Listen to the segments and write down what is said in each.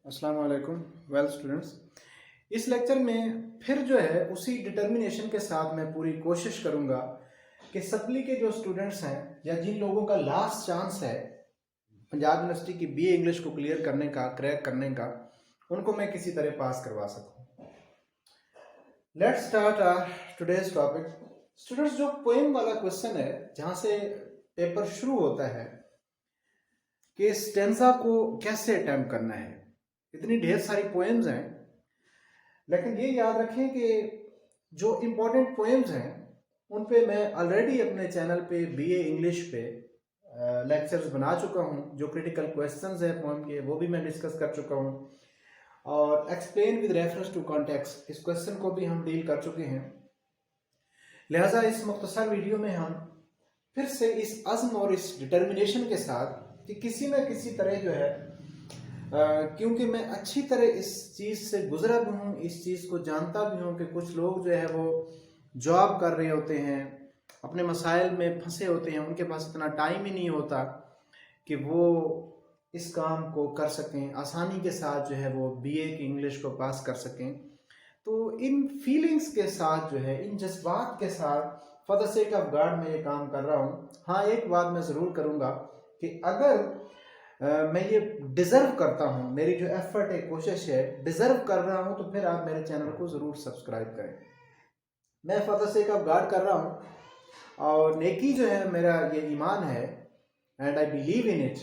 अस्सलाम वालेकुम। Well students, इस लेक्चर में फिर जो है उसी डिटर्मिनेशन के साथ मैं पूरी कोशिश करूंगा कि सप्ली के जो स्टूडेंट्स हैं या जिन लोगों का लास्ट चांस है पंजाब यूनिवर्सिटी की बीए इंग्लिश को क्लियर करने का, क्रैक करने का, उनको मैं किसी तरह पास करवा सकूं। Let's start our today's topic. Students, जो पोएम वाला क्वेश्चन है जहां से पेपर शुरू होता है कि स्टेंजा को कैसे अटेम्प्ट करना है, इतनी ढेर सारी पोएम्स हैं, लेकिन ये याद रखें कि जो इम्पोर्टेंट पोएम्स हैं उन पे मैं ऑलरेडी अपने चैनल पे बीए इंग्लिश पे लेक्चर्स बना चुका हूँ। जो क्रिटिकल क्वेश्चंस हैं पोएम के वो भी मैं डिस्कस कर चुका हूँ, और explain with reference to context इस क्वेश्चन को भी हम डील कर चुके हैं। लिहाजा इस मुख्तसर वीडियो में हम फिर से इस अज़्म और इस डिटर्मिनेशन के साथ कि किसी न किसी तरह जो है क्योंकि मैं अच्छी तरह इस चीज़ से गुजरा भी हूँ, इस चीज़ को जानता भी हूँ कि कुछ लोग जो है वो जॉब कर रहे होते हैं, अपने मसाइल में फंसे होते हैं, उनके पास इतना टाइम ही नहीं होता कि वो इस काम को कर सकें, आसानी के साथ जो है वो बीए की इंग्लिश को पास कर सकें। तो इन फीलिंग्स के साथ जो है, इन जज्बात के साथ for the sake of God मैं ये काम कर रहा हूँ। हाँ, एक बात मैं ज़रूर करूँगा कि अगर मैं ये डिज़र्व करता हूँ, मेरी जो एफर्ट है, कोशिश है, डिज़र्व कर रहा हूँ, तो फिर आप मेरे चैनल को ज़रूर सब्सक्राइब करें। मैं for the sake of God कर रहा हूँ, और नेकी जो है मेरा ये ईमान है, and I believe in it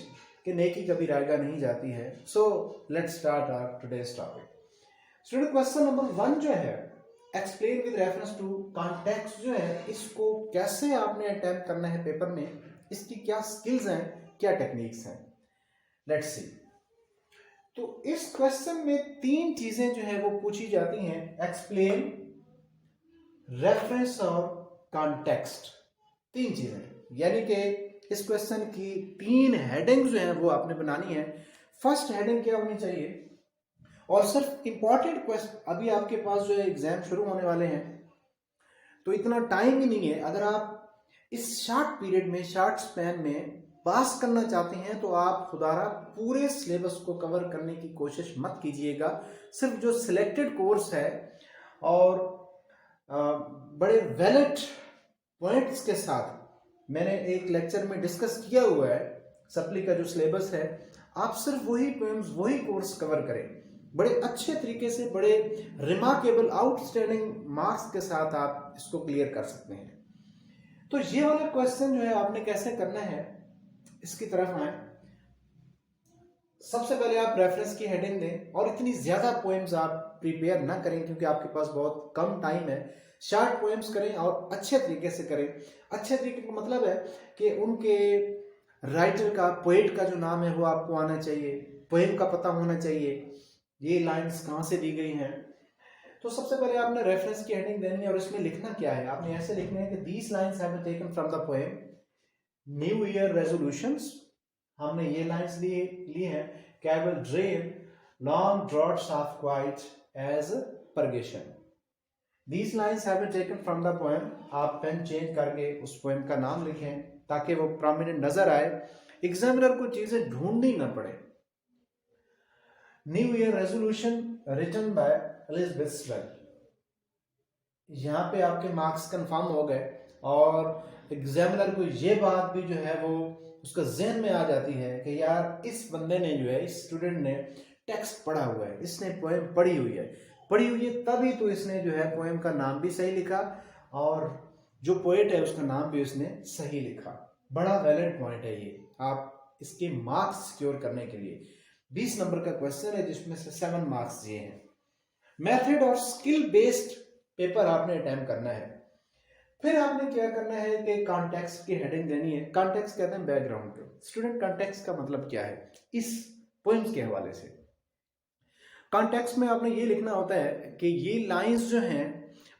कि नेकी कभी रायगा नहीं जाती है। So let's start our today's topic. Student, question number 1 जो है explain with reference to context जो है, इसको कैसे आपने अटेम्प्ट करना है पेपर में, इसकी क्या स्किल्स हैं, क्या टेक्निक्स हैं, लेट्स सी। तो इस क्वेश्चन में 3 चीजें जो है वो पूछी जाती हैं, एक्सप्लेन, रेफरेंस और कॉन्टेक्स्ट। 3 चीजें, यानी कि इस क्वेश्चन की 3 हेडिंग जो है वो आपने बनानी है। फर्स्ट हेडिंग क्या होनी चाहिए, और सिर्फ इंपॉर्टेंट क्वेश्चन, अभी आपके पास जो है एग्जाम शुरू होने वाले हैं तो इतना टाइम ही नहीं है। अगर आप इस शॉर्ट पीरियड में, शॉर्ट स्पैन में पास करना चाहते हैं तो आप खुदारा पूरे सिलेबस को कवर करने की कोशिश मत कीजिएगा। सिर्फ जो सिलेक्टेड कोर्स है और बड़े वैलिड पॉइंट्स के साथ मैंने एक लेक्चर में डिस्कस किया हुआ है, सप्ली का जो सिलेबस है, आप सिर्फ वही पोएम्स, वही कोर्स कवर करें बड़े अच्छे तरीके से, बड़े रिमार्केबल आउटस्टैंडिंग मार्क्स के साथ आप इसको क्लियर कर सकते हैं। तो ये वाला क्वेश्चन जो है आपने कैसे करना है, इसकी तरफ आए। सबसे पहले आप रेफरेंस की हेडिंग दें, और इतनी ज्यादा पोएम्स आप प्रिपेयर ना करें क्योंकि आपके पास बहुत कम टाइम है। शॉर्ट पोएम्स करें और अच्छे तरीके से करें। अच्छे तरीके का मतलब है कि उनके राइटर का, पोएट का जो नाम है वो आपको आना चाहिए, पोएम का पता होना चाहिए, ये लाइन्स कहाँ से दी गई हैं। तो सबसे पहले आपने रेफरेंस की हेडिंग देनी है, और इसमें लिखना क्या है, आपने ऐसे लिखना है कि these lines have been taken from the poem new year resolutions. हमने ये लाइन्स ली हैं, I'll drink long draughts of quiet as purgation. These lines have been taken from the poem. आप पेन चेंज करके उस पोएम का नाम लिखें ताकि वो प्रोमिनेंट नजर आए, एग्जामिनर को चीजें ढूंढनी ना पड़े। New year resolution written by Elizabeth Sewell. यहाँ पे आपके मार्क्स कंफर्म हो गए, और एग्जामिनर को ये बात भी जो है वो उसका ज़हन में आ जाती है कि यार इस बंदे ने जो है, इस स्टूडेंट ने टेक्स्ट पढ़ा हुआ है, इसने पोएम पढ़ी हुई है, तभी तो इसने जो है पोएम का नाम भी सही लिखा, और जो पोएट है उसका नाम भी उसने सही लिखा। बड़ा वैलिड पॉइंट है ये, आप इसके मार्क्स सिक्योर करने के लिए। 20 नंबर का क्वेश्चन है जिसमें से 7 मार्क्स दिए हैं। मेथड और स्किल बेस्ड पेपर आपने अटेम्प्ट करना है। फिर आपने क्या करना है कि कॉन्टेक्स्ट की हेडिंग देनी है। कॉन्टेक्स्ट कहते हैं बैकग्राउंड को। स्टूडेंट, कॉन्टेक्स्ट का मतलब क्या है इस पोएम्स के हवाले से? कॉन्टेक्स्ट में आपने ये लिखना होता है कि ये लाइंस जो हैं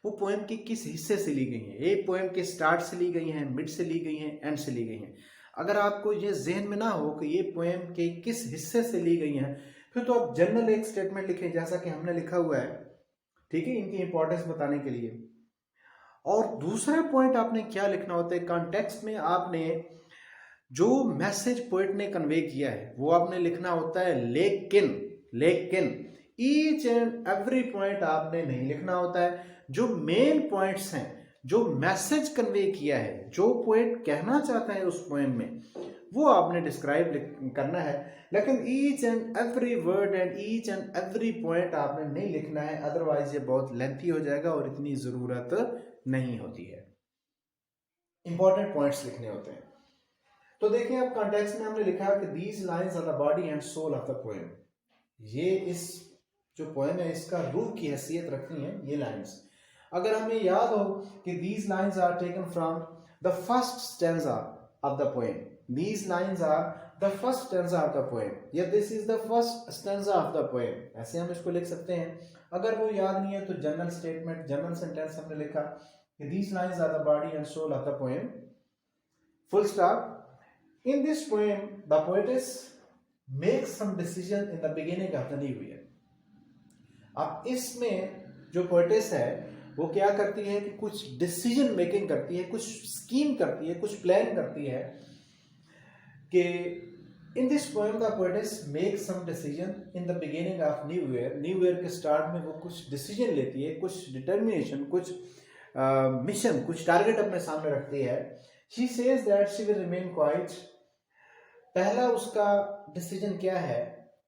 वो पोएम के किस हिस्से से ली गई हैं। ये पोएम के स्टार्ट से ली गई हैं, मिड से ली गई हैं, एंड से ली गई हैं। अगर आपको ये जहन में ना हो कि ये पोएम के किस हिस्से से ली गई हैं, फिर तो आप जनरल एक स्टेटमेंट लिखें जैसा कि हमने लिखा हुआ है, ठीक है, इनकी इंपॉर्टेंस बताने के लिए। और दूसरा पॉइंट आपने क्या लिखना होता है, कॉन्टेक्स्ट में आपने जो मैसेज पोएट ने कन्वे किया है वो आपने लिखना होता है लेकिन। लेकिन ईच एंड एवरी पॉइंट आपने नहीं लिखना होता है। जो मेन पॉइंट्स हैं, जो मैसेज कन्वे किया है, जो पॉइंट कहना चाहता है उस पोएम में, वो आपने डिस्क्राइब करना है। लेकिन each and every word and each and every point आपने नहीं लिखना है, अदरवाइज ये बहुत लेंथी हो जाएगा और इतनी ज़रूरत नहीं होती है। इंपॉर्टेंट पॉइंट्स लिखने होते हैं। तो देखिए अब कॉन्टेक्स्ट में हमने लिखा कि these lines are the body and soul of the poem. ये इस जो पोएम है इसका रूह की हैसियत रखती है ये लाइंस। अगर हमें याद हो कि these lines are taken from the first stanza of the poem, these lines are the first stanza of the poem, या this is the first stanza of the poem, ऐसे हम इसको लिख सकते हैं। अगर वो याद नहीं है तो जनरल स्टेटमेंट, जनरल सेंटेंस हमने लिखा कि these lines are the body and soul of the poem, full stop. In this poem, the poetess makes some decision in the beginning of the new year. अब इसमें जो poetess है वो क्या करती है कि कुछ डिसीजन मेकिंग करती है, कुछ स्कीम करती है, कुछ प्लान करती है कि in this poem the poetess make some decision in the beginning of new year. New year के स्टार्ट में वो कुछ डिसीजन लेती है, कुछ डिटर्मिनेशन, कुछ मिशन, कुछ टारगेट अपने सामने रखती है। She says that she will remain quiet. पहला उसका डिसीजन क्या है,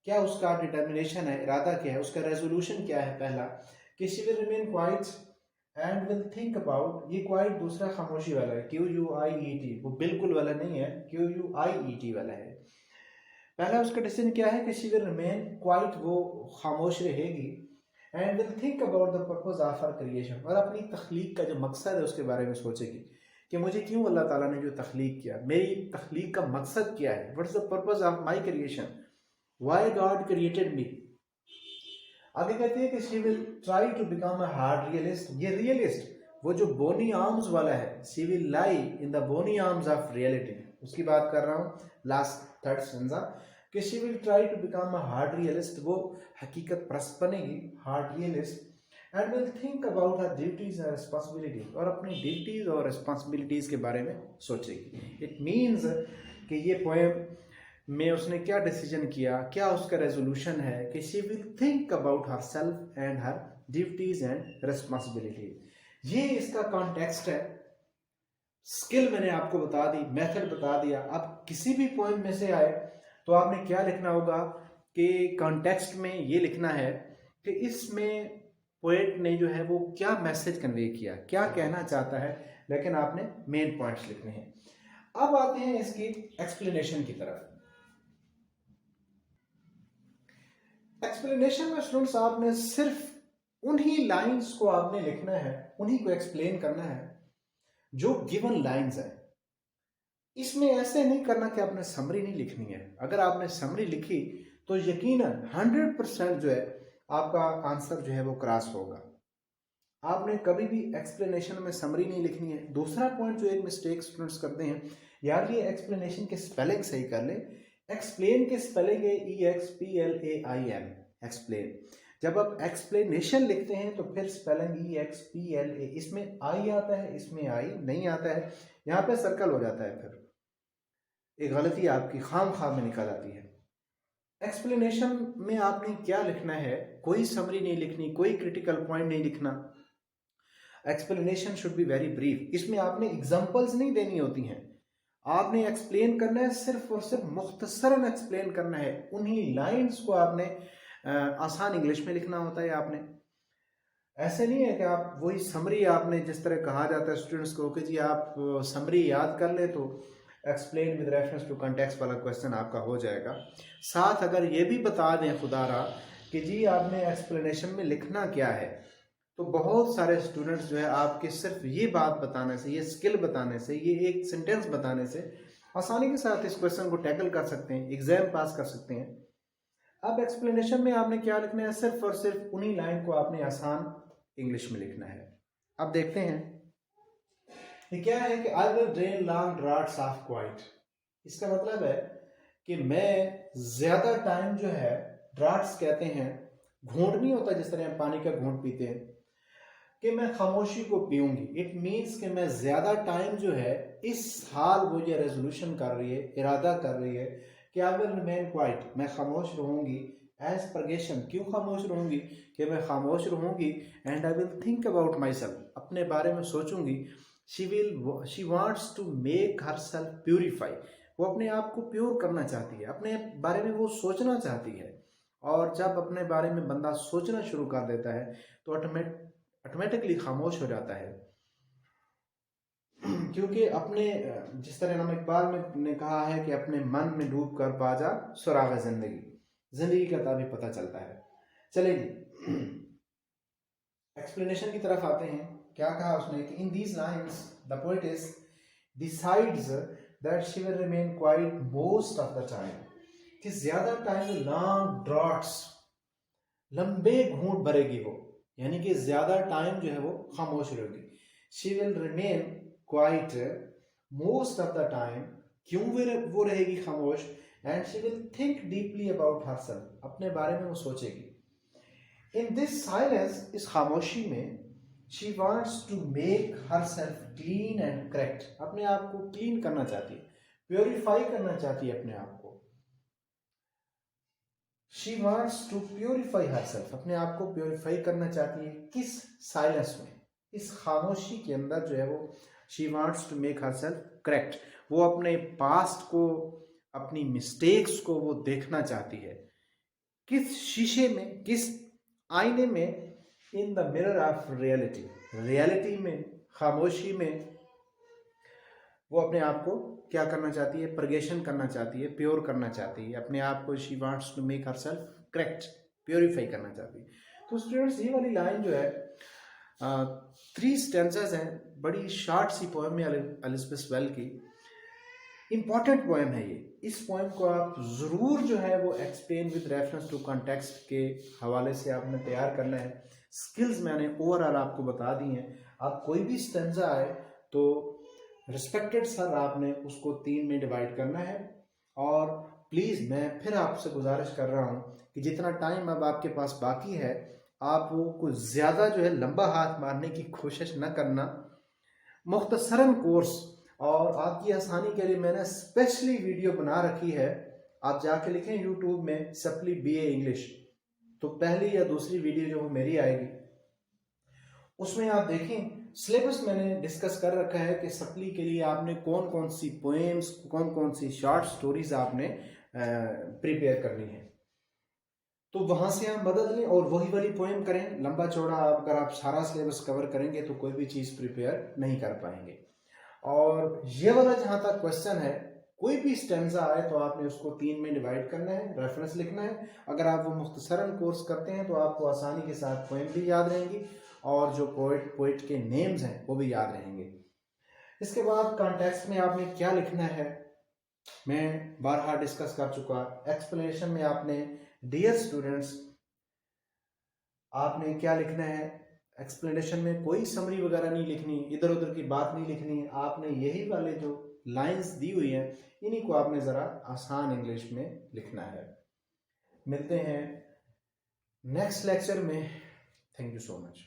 क्या उसका डिटर्मिनेशन है, इरादा क्या है, उसका रेजोल्यूशन क्या है? पहला कि she will remain quiet and will think about। ये क्वाइट दूसरा खामोशी वाला है, QUIET, वो बिल्कुल वाला नहीं है, QUIET वाला है। पहला उसका डिसीजन क्या है कि she will remain quiet, वो खामोश रहेगी, and will think about the purpose of her creation, और अपनी तख्लीक का जो मकसद है उसके बारे में सोचेगी कि मुझे क्यों अल्लाह ताला ने जो तख्लीक किया, मेरी तख्लीक का मकसद क्या है, what is the purpose of my creation, why God created me. आगे कहते हैं कि she will try to become a hard realist. ये रियलिस्ट वो जो बोनी आर्म्स वाला है, she will lie in the bony arms of reality, उसकी बात कर रहा हूँ लास्ट थर्ड स्टेंजा कि she will try to become a hard realist, वो हकीकत परस्त बनेगी, hard realist, and will think about her duties and responsibilities, और अपनी ड्यूटीज और रिस्पॉन्सिबिलिटीज के बारे में सोचेगी। इट मीन्स कि ये पोएम में उसने क्या डिसीजन किया, क्या उसका रेजोल्यूशन है कि she will think about her self and her duties and responsibilities. ये इसका कॉन्टेक्स्ट है। स्किल मैंने आपको बता दी, मेथड बता दिया। अब किसी भी पोएम में से आए तो आपने क्या लिखना होगा कि कॉन्टेक्स्ट में ये लिखना है कि इसमें पोएट ने जो है वो क्या मैसेज कन्वे किया, क्या कहना चाहता है, लेकिन आपने मेन पॉइंट्स लिखने हैं। अब आते हैं इसकी एक्सप्लेनेशन की तरफ। एक्सप्लेनेशन में स्टूडेंट्स आपने सिर्फ उन्हीं लाइंस को आपने लिखना है, उन्हीं को एक्सप्लेन करना है जो गिवन लाइंस है। इसमें ऐसे नहीं करना कि आपने समरी नहीं लिखनी है। अगर आपने समरी लिखी तो यकीनन 100% जो है आपका आंसर जो है वो क्रॉस होगा। आपने कभी भी एक्सप्लेनेशन में समरी नहीं लिखनी है। दूसरा पॉइंट जो एक मिस्टेक स्टूडेंट्स करते हैं, यार ये एक्सप्लेनेशन के स्पेलिंग सही कर ले। एक्सप्लेन के स्पेलिंग है EXPLAIN, एक्सप्लेन। जब आप एक्सप्लेनेशन लिखते हैं तो फिर स्पेलिंग EXPLA, इसमें आई आता है, इसमें आई नहीं आता है, यहाँ पे सर्कल हो जाता है, फिर एक गलती आपकी खाम खाम में निकल आती है। एक्सप्लेनेशन में आपने क्या लिखना है, कोई समरी नहीं लिखनी, कोई क्रिटिकल पॉइंट नहीं लिखना। Explanation should be very brief. इसमें आपने एग्जांपल्स नहीं देनी होती हैं, आपने एक्सप्लेन करना है, सिर्फ और सिर्फ मुख्तसरन एक्सप्लेन करना है। उन्हीं लाइंस को आपने आसान इंग्लिश में लिखना होता है। आपने ऐसे नहीं है कि आप वही समरी, आपने जिस तरह कहा जाता है स्टूडेंट्स को कि जी आप समरी याद कर ले तो explain with reference to context वाला क्वेश्चन आपका हो जाएगा। साथ अगर ये भी बता दें खुदारा कि जी आपने एक्सप्लेनेशन में लिखना क्या है, तो बहुत सारे स्टूडेंट्स जो है आपके सिर्फ ये बात बताने से, ये स्किल बताने से, ये एक सेंटेंस बताने से आसानी के साथ इस क्वेश्चन को टैकल कर सकते हैं, एग्जाम पास कर सकते हैं। अब एक्सप्लेनेशन में आपने क्या लिखना है, सिर्फ और सिर्फ उन्हीं लाइन को आपने आसान इंग्लिश में लिखना है। अब देखते हैं ये क्या है कि I will drain long draughts of quite. इसका मतलब है कि मैं ज्यादा टाइम जो है, ड्रॉट्स कहते हैं घूंट नहीं होता जिस तरह हम पानी का घूंट पीते हैं, कि मैं खामोशी को पीऊंगी। इट मीन्स कि मैं ज्यादा टाइम जो है, इस हाल वो ये रेजोल्यूशन कर रही है, इरादा कर रही है कि आई विल रिमेन क्वाइट, मैं खामोश रहूंगी, एज प्रगेशन, क्यों खामोश रहूंगी, कि मैं खामोश रहूंगी, and I will think about myself, अपने बारे में सोचूंगी, she wants to make herself purify, वो अपने आप को प्योर करना चाहती है, अपने बारे में वो सोचना चाहती है। और जब अपने बारे में बंदा सोचना शुरू कर देता है तो ऑटोमेटिकली खामोश हो जाता है। क्योंकि अपने, जिस तरह नाम इकबाल ने कहा है कि अपने मन में डूब कर पा जा सुराग जिंदगी, जिंदगी का तभी पता चलता है। चलिए एक्सप्लेनेशन की तरफ आते हैं। क्या कहा उसने कि in these lines the poet's decides that she will remain quite most of the time, कि ज्यादा टाइम लॉन्ग ड्रॉट्स, लंबे घूंट भरेगी वो, यानी कि ज्यादा टाइम जो है वो खामोश रहेगी। She will remain quite most of the time, क्यों वो रहेगी खामोश, and she will think deeply about herself, अपने बारे में वो सोचेगी। इन दिस साइलेंस, इस खामोशी में, she wants to make herself clean and correct, अपने आप को क्लीन करना चाहती है, प्योरीफाई करना चाहती है अपने आप को। She wants to purify herself, अपने आप को प्योरीफाई करना चाहती है। किस साइलेंस में, इस खामोशी के अंदर जो है वो she wants to make herself correct, वो अपने पास्ट को, अपनी मिस्टेक्स को वो देखना चाहती है। किस शीशे में, किस आईने में, in the mirror of reality, reality में, खामोशी में वो अपने आप को क्या करना चाहती है, प्रगेशन करना चाहती है, प्योर करना चाहती है अपने आप को। She wants to make herself correct, purify करना चाहती है। तो स्टूडेंट्स ये वाली लाइन जो है 3 स्टेंजास हैं, बड़ी शॉर्ट सी पोएम है एलिजाबेथ वेल की, इंपॉर्टेंट पोएम है ये। इस पोएम को आप ज़रूर जो है वो explain with reference to context के हवाले से आपने तैयार करना है। स्किल्स मैंने ओवरऑल आपको बता दी हैं। आप कोई भी स्टेंजा आए तो रिस्पेक्टेड सर आपने उसको 3 में डिवाइड करना है। और प्लीज़ मैं फिर आपसे गुजारिश कर रहा हूँ कि जितना टाइम अब आपके पास बाकी है, आप वो कुछ ज़्यादा जो है लंबा हाथ मारने की कोशिश न करना। मुख्तसरन कोर्स और आपकी आसानी के लिए मैंने स्पेशली वीडियो बना रखी है। आप जाके लिखें यूट्यूब में सप्ली BA इंग्लिश, तो पहली या दूसरी वीडियो जो मेरी आएगी उसमें आप देखें। सिलेबस मैंने डिस्कस कर रखा है कि सप्ली के लिए आपने कौन कौन सी पोएम्स, कौन कौन सी शॉर्ट स्टोरीज आपने प्रिपेयर करनी है, तो वहां से आप मदद लें और वही वाली पोएम करें। लंबा चौड़ा अगर आप सारा सिलेबस कवर करेंगे तो कोई भी चीज़ प्रिपेयर नहीं कर पाएंगे। और ये वाला जहाँ तक क्वेश्चन है, कोई भी स्टेंजा आए तो आपने उसको 3 में डिवाइड करना है, रेफरेंस लिखना है। अगर आप वो मुख्तसरन कोर्स करते हैं तो आपको आसानी के साथ पोएम भी याद रहेंगी और जो पोइट के नेम्स हैं वो भी याद रहेंगे। इसके बाद कॉन्टेक्स्ट में आपने क्या लिखना है मैं बारहा डिस्कस कर चुका। एक्सप्लेनेशन में आपने डियर स्टूडेंट्स आपने क्या लिखना है, एक्सप्लेनेशन में कोई समरी वगैरह नहीं लिखनी, इधर उधर की बात नहीं लिखनी है। आपने यही वाले जो लाइंस दी हुई हैं इन्हीं को आपने ज़रा आसान इंग्लिश में लिखना है। मिलते हैं नेक्स्ट लेक्चर में। Thank you so much.